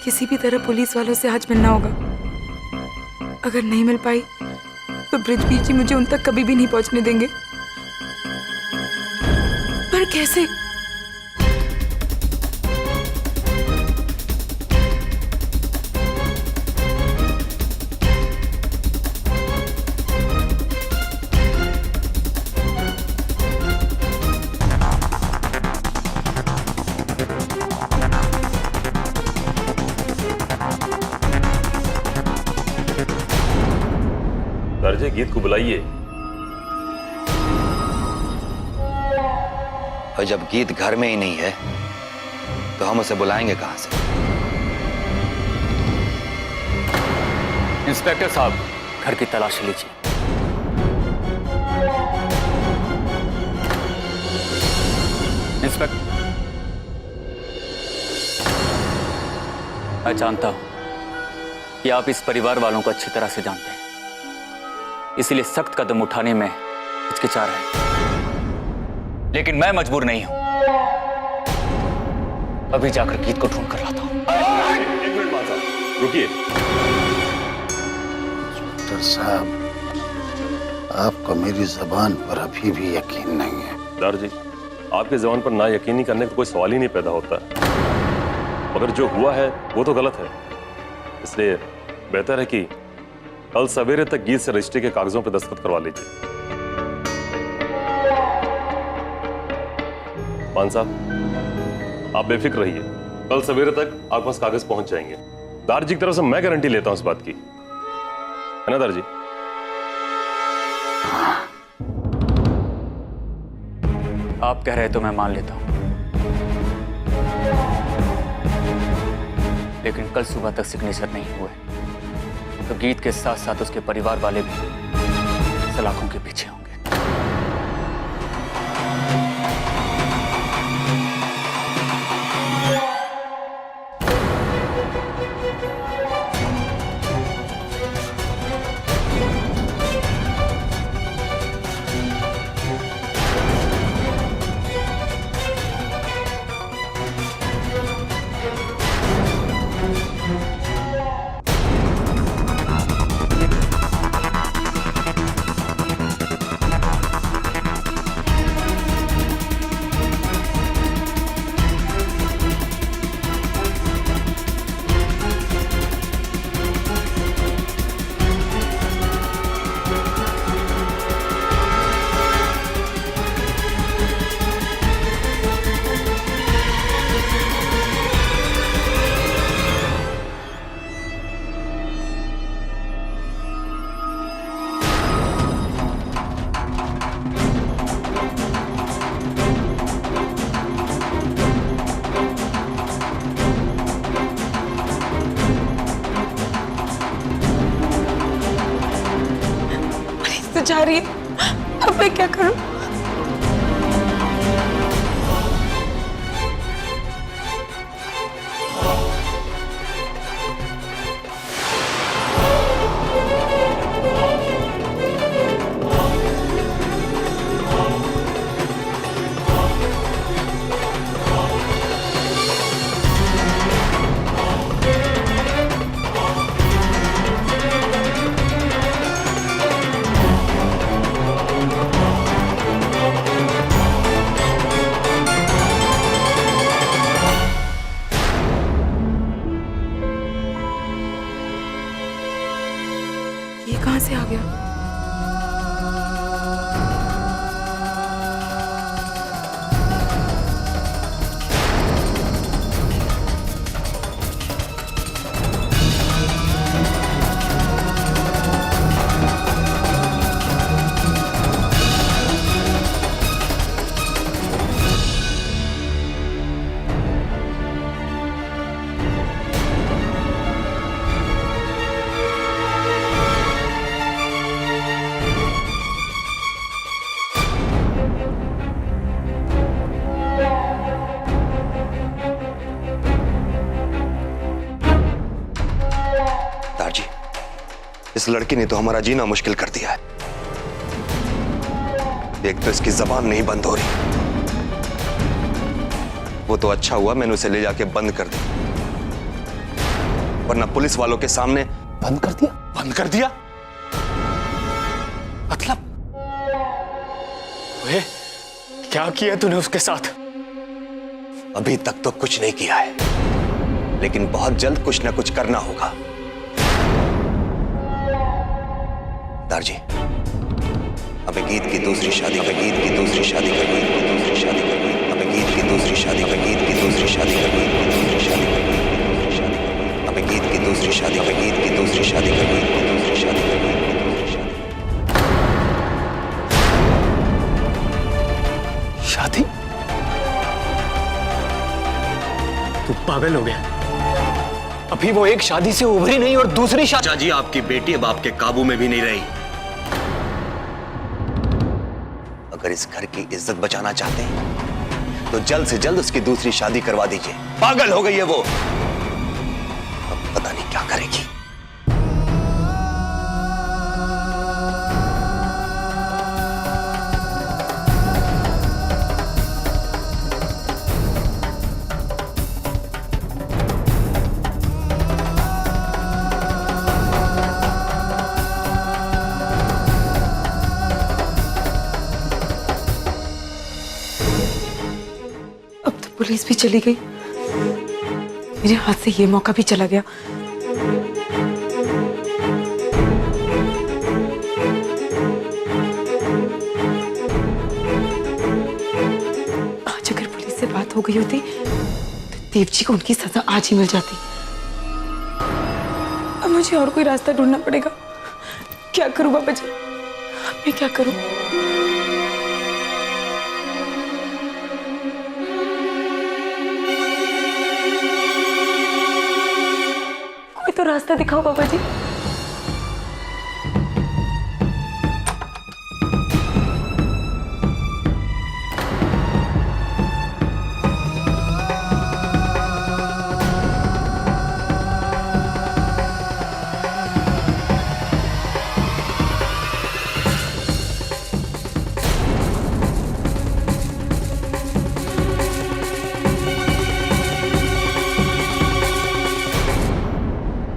किसी भी तरह पुलिस वालों से आज मिलना होगा। अगर नहीं मिल पाई तो ब्रिजवीर जी मुझे उन तक कभी भी नहीं पहुंचने देंगे। पर कैसे? दर्जे गीत को बुलाइए। और जब गीत घर में ही नहीं है तो हम उसे बुलाएंगे कहां से? इंस्पेक्टर साहब, घर की तलाशी लीजिए। इंस्पेक्टर, मैं जानता हूं कि आप इस परिवार वालों को अच्छी तरह से जानते हैं, इसलिए सख्त कदम उठाने में हिचकिचा रहे हैं। लेकिन मैं मजबूर नहीं हूं। अभी जाकर गीत को ढूंढ कर लाता हूं। एक मिनट मान साहब, रुकिए। डॉक्टर साहब, आपको मेरी जबान पर अभी भी यकीन नहीं है। दर जी, आपकी जबान पर ना यकीनी करने का कोई सवाल ही नहीं पैदा होता, मगर जो हुआ है वो तो गलत है। इसलिए बेहतर है कि कल सवेरे तक गीत से रजिस्ट्री के कागजों पर दस्तखत करवा लीजिए। मान साहब, आप बेफिक्र रहिए, कल सवेरे तक आपके पास कागज पहुंच जाएंगे। दार जी की तरफ से मैं गारंटी लेता हूं इस बात की, है ना दार जी? आप कह रहे तो मैं मान लेता हूं, लेकिन कल सुबह तक सिग्नेचर नहीं हुए तो गीत के साथ साथ उसके परिवार वाले भी सलाखों के पीछे होंगे। जा रही है, अब मैं क्या करूं? ये कहां से आ गया? इस लड़की ने तो हमारा जीना मुश्किल कर दिया है। एक तो इसकी जबान नहीं बंद हो रही, वो तो अच्छा हुआ मैंने उसे ले जाके बंद कर दी, वरना पुलिस वालों के सामने बंद कर दिया। बंद कर दिया? मतलब ओए, क्या किया तूने उसके साथ? अभी तक तो कुछ नहीं किया है, लेकिन बहुत जल्द कुछ ना कुछ करना होगा। दारजी, हमें गीत की दूसरी शादी, हमें गीत की दूसरी शादी करनी, दूसरी शादी करनी, हमें गीत की दूसरी शादी, हमें गीत की दूसरी शादी करनी, दूसरी शादी करनी, हमें गीत की दूसरी शादी, हमें गीत की दूसरी शादी करनी, दूसरी शादी करनी, दूसरी शादी। शादी? तू पागल हो गया? अभी वो एक शादी से उभरी नहीं और दूसरी शादी। चाचा जी, आपकी बेटी अब आपके काबू में भी नहीं रही। अगर इस घर की इज्जत बचाना चाहते हैं तो जल्द से जल्द उसकी दूसरी शादी करवा दीजिए। पागल हो गई है वो, अब पता नहीं क्या करेगी। अब तो पुलिस भी चली गई, मेरे हाथ से ये मौका भी चला गया। आज अगर पुलिस से बात हो गई होती तो देव जी को उनकी सजा आज ही मिल जाती। अब मुझे और कोई रास्ता ढूंढना पड़ेगा। क्या करूं बाबा जी, मैं क्या करूं? कोई तो रास्ता दिखाओ बाबा जी।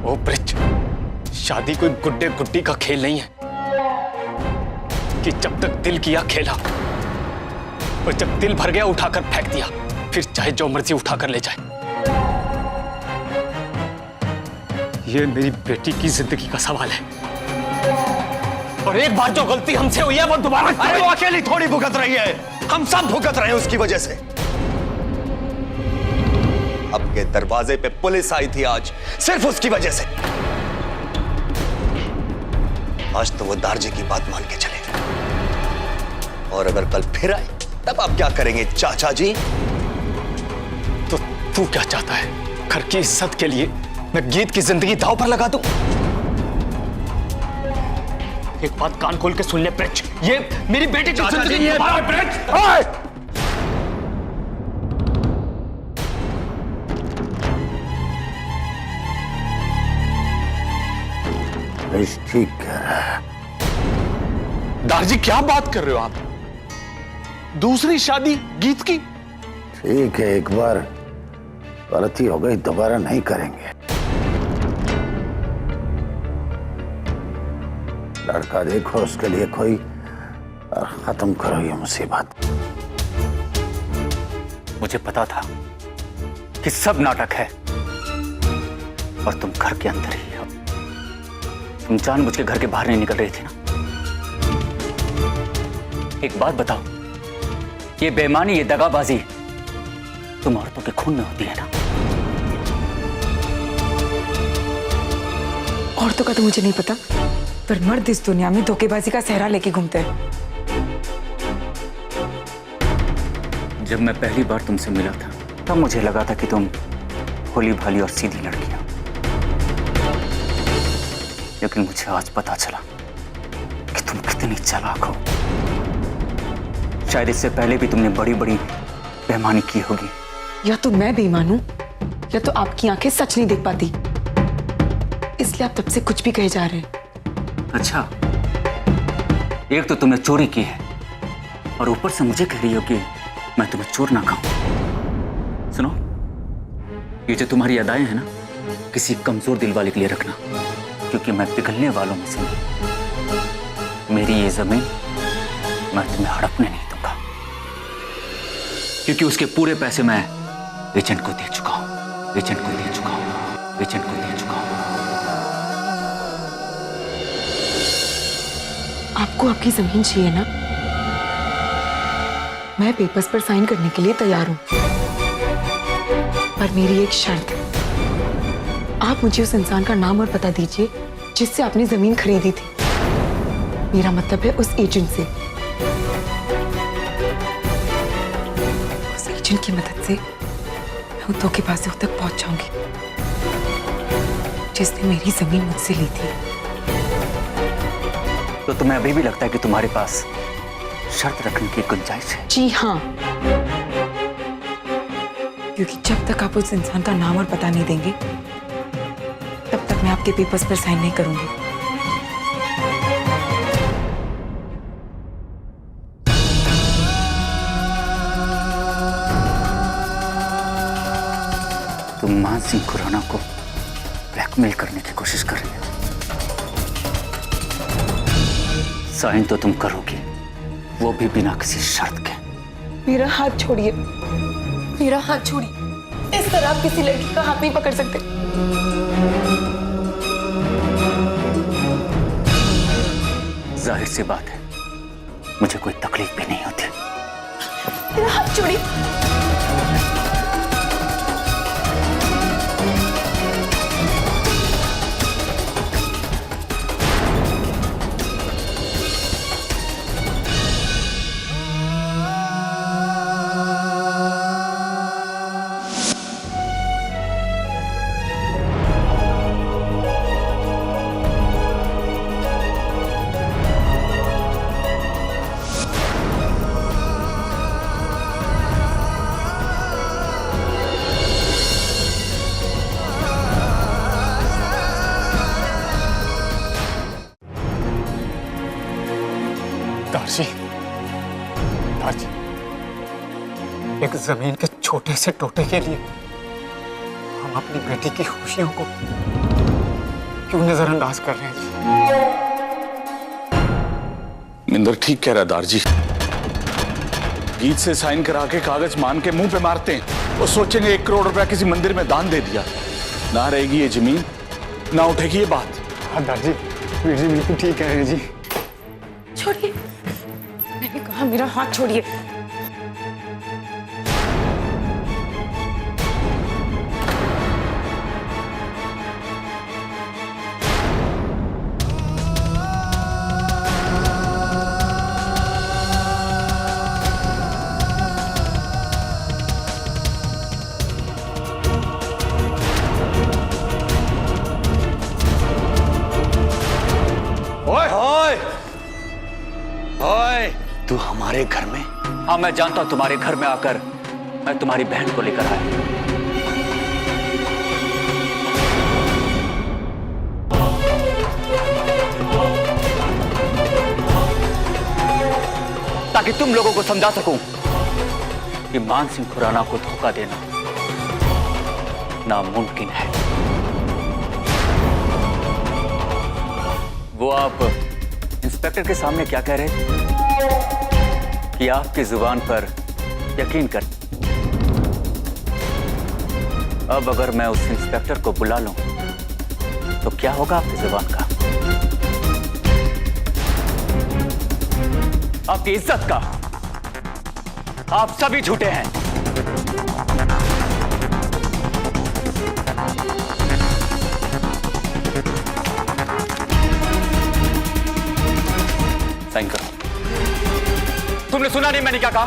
ओ ब्रिज, शादी कोई गुड्डे गुड्डी का खेल नहीं है कि जब तक दिल किया खेला और जब दिल भर गया उठाकर फेंक दिया, फिर चाहे जो मर्जी उठाकर ले जाए। ये मेरी बेटी की जिंदगी का सवाल है और एक बार जो गलती हमसे हुई है वो दोबारा। अरे वो अकेली थोड़ी भुगत रही है, हम सब भुगत रहे हैं उसकी वजह से। आपके दरवाजे पे पुलिस आई थी आज, सिर्फ उसकी वजह से। आज तो वो दारजी की बात मान के चले गए, और अगर कल फिर आए तब आप क्या करेंगे चाचा जी? तो तू क्या चाहता है? घर की इज्जत के लिए मैं गीत की जिंदगी दांव पर लगा दूं? एक बात कान खोल के सुन ले ब्रिज, ये मेरी बेटी की जिंदगी दोबारा। ब्रिज, ठीक कह रहा है। दारजी क्या बात कर रहे हो आप? दूसरी शादी गीत की? ठीक है, एक बार गलती हो गई, दोबारा नहीं करेंगे। लड़का देखो, उसके लिए कोई, और खत्म करो ये मुसीबत। मुझे पता था कि सब नाटक है और तुम घर के अंदर ही हो। तुम जानबूझ के घर के बाहर नहीं निकल रही थी ना? एक बात बताओ, ये बेईमानी, ये दगाबाजी तुम औरतों के खून में होती है ना? औरतों का तो मुझे नहीं पता, पर मर्द इस दुनिया में धोखेबाजी का सेहरा लेके घूमते हैं। जब मैं पहली बार तुमसे मिला था तब मुझे लगा था कि तुम भोली भाली और सीधी लड़की हो, लेकिन मुझे आज पता चला कि तुम कितनी चालाक हो। शायद इससे पहले भी तुमने बड़ी बड़ी बेईमानी की होगी। या तो मैं बेईमान हूं या तो आपकी आंखें सच नहीं देख पाती, इसलिए आप तब से कुछ भी कहे जा रहे हैं। अच्छा, एक तो तुमने चोरी की है और ऊपर से मुझे कह रही हो कि मैं तुम्हें चोर ना कहूं। सुनो, ये जो तुम्हारी अदाएं हैं ना, किसी कमजोर दिल वाले के लिए रखना, क्योंकि मैं पिघलने वालों में से नहीं। मेरी ये जमीन मैं तुम्हें हड़पने नहीं दूंगा, क्योंकि उसके पूरे पैसे मैं एजेंट को दे चुका हूं, एजेंट को दे चुका हूं, एजेंट को दे चुका हूं। आपको आपकी जमीन चाहिए ना? मैं पेपर्स पर साइन करने के लिए तैयार हूं, पर मेरी एक शर्त है। आप मुझे उस इंसान का नाम और पता दीजिए जिससे आपने जमीन खरीदी थी। मेरा मतलब है उस एजेंट से। उस एजेंट की मदद से मैं उन धोखेबाजों तक पहुंच जाऊंगी जिसने मेरी जमीन मुझसे ली थी। तो तुम्हें अभी भी लगता है कि तुम्हारे पास शर्त रखने की गुंजाइश है? जी हाँ, क्योंकि जब तक आप उस इंसान का नाम और पता नहीं देंगे तब तक मैं आपके पेपर्स पर साइन नहीं करूंगी। तुम मान सिंह खुराना को ब्लैकमेल करने की कोशिश कर रही हो। साइन तो तुम करोगी, वो भी बिना किसी शर्त के। मेरा हाथ छोड़िए, मेरा हाथ छोड़िए। इस तरह आप किसी लड़की का हाथ नहीं पकड़ सकते। जाहिर सी बात है, मुझे कोई तकलीफ भी नहीं होती। मेरा हाथ छोड़िए। दारजी, दारजी, एक जमीन के छोटे से टोटे के लिए हम अपनी बेटी की खुशियों को क्यों नजरअंदाज कर रहे हैं जी? मिंदर ठीक कह रहा दारजी। गीत से साइन करा के कागज मान के मुंह पे मारते हैं, वो सोचेंगे 1 करोड़ रुपया किसी मंदिर में दान दे दिया, ना रहेगी ये जमीन, ना उठेगी ये बात। हाँ दारजी, वीर जी बिल्कुल ठीक कह रहे हैं जी। छोड़िए, मैंने कहा मेरा हाथ छोड़िए। तू हमारे घर में? हाँ, मैं जानता हूं तुम्हारे घर में आकर मैं तुम्हारी बहन को लेकर आया। ताकि तुम लोगों को समझा सकूं कि मान सिंह खुराना को धोखा देना नामुमकिन है। वो आप इंस्पेक्टर के सामने क्या कह रहे थे कि आपकी जुबान पर यकीन कर। अब अगर मैं उस इंस्पेक्टर को बुला लूं तो क्या होगा आपकी जुबान का, आपकी इज्जत का? आप सभी झूठे हैं। साइन करो। तुमने सुना नहीं मैंने क्या कहा?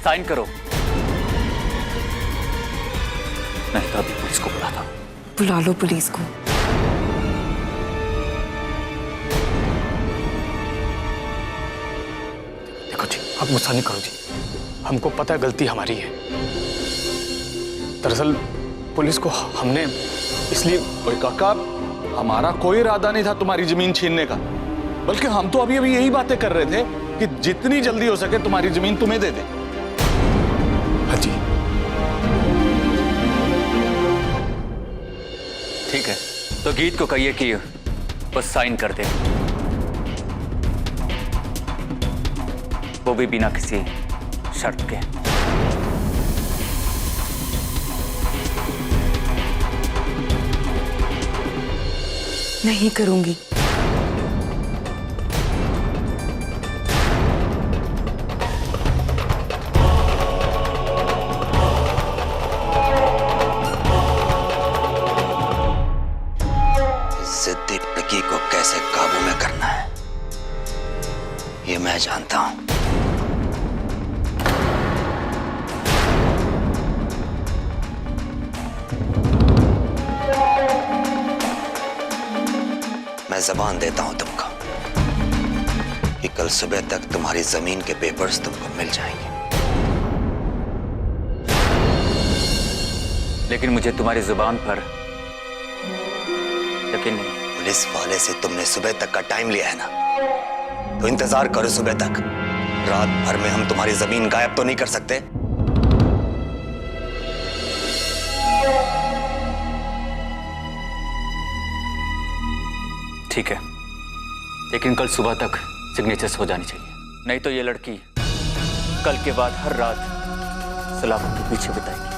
साइन करो, नहीं तो अभी पुलिस को बुलाता हूं। बुला लो पुलिस को। देखो जी, आप गुस्सा नहीं करो जी, हमको पता है गलती हमारी है। दरअसल पुलिस को हमने इसलिए। ओए काका, हमारा कोई इरादा नहीं था तुम्हारी जमीन छीनने का, बल्कि हम तो अभी अभी यही बातें कर रहे थे कि जितनी जल्दी हो सके तुम्हारी जमीन तुम्हें दे दें। हाँ जी, ठीक है, तो गीत को कहिए कि बस साइन कर दे, वो भी बिना किसी शर्त के। नहीं करूंगी। जिद्दी लड़की को कैसे काबू में करना है ये मैं जानता हूं। मैं जबान देता हूं तुमको कि कल सुबह तक तुम्हारी जमीन के पेपर्स तुमको मिल जाएंगे। लेकिन मुझे तुम्हारी जुबान पर यकीन नहीं। पुलिस वाले से तुमने सुबह तक का टाइम लिया है ना, तो इंतजार करो सुबह तक। रात भर में हम तुम्हारी जमीन गायब तो नहीं कर सकते। ठीक है, लेकिन कल सुबह तक सिग्नेचर्स हो जानी चाहिए, नहीं तो ये लड़की कल के बाद हर रात सलाखों के पीछे बिताएगी।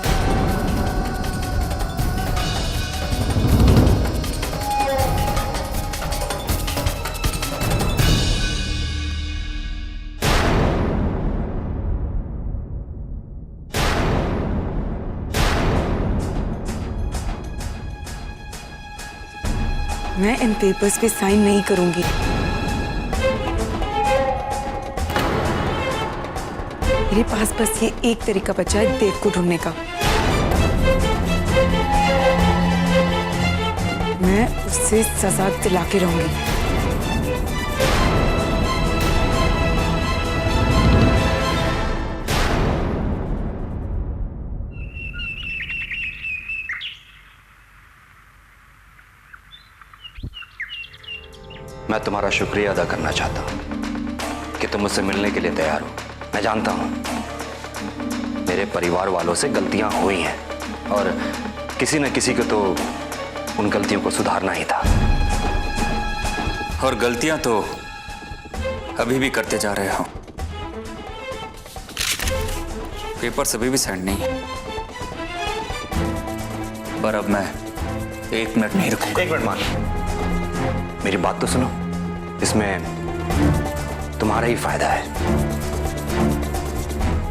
मैं इन पेपर्स पे साइन नहीं करूंगी। मेरे पास बस ये एक तरीका बचा है देव को ढूंढने का। मैं उससे सजा दिला के रहूंगी। मैं तुम्हारा शुक्रिया अदा करना चाहता हूं कि तुम मुझसे मिलने के लिए तैयार हो। मैं जानता हूं मेरे परिवार वालों से गलतियां हुई हैं और किसी न किसी को तो उन गलतियों को सुधारना ही था। और गलतियां तो अभी भी करते जा रहे हो। पेपर्स अभी भी साइन नहीं है, पर अब मैं 1 मिनट नहीं रुकूंगा। 1 मिनट मान, मेरी बात तो सुनो। इसमें तुम्हारा ही फायदा है।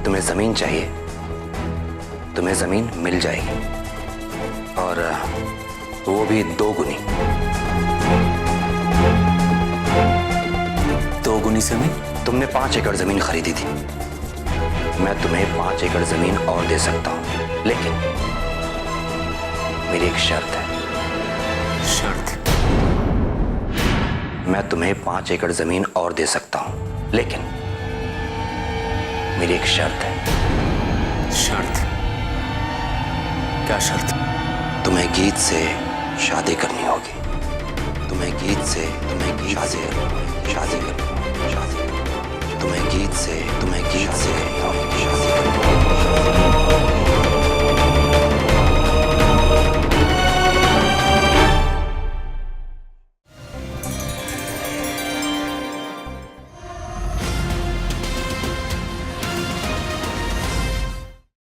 तुम्हें जमीन चाहिए, तुम्हें जमीन मिल जाएगी, और वो भी 2 गुनी। 2 गुनी जमीन? तुमने 5 एकड़ जमीन खरीदी थी, मैं तुम्हें 5 एकड़ जमीन और दे सकता हूं, लेकिन मेरी एक शर्त है। शर्त? मैं तुम्हें 5 एकड़ जमीन और दे सकता हूं, लेकिन मेरी एक शर्त है। शर्त? क्या शर्त? तुम्हें गीत से शादी करनी होगी। तुम्हें गीत से शादी तुम्हें गीत से शादी करनी होगी।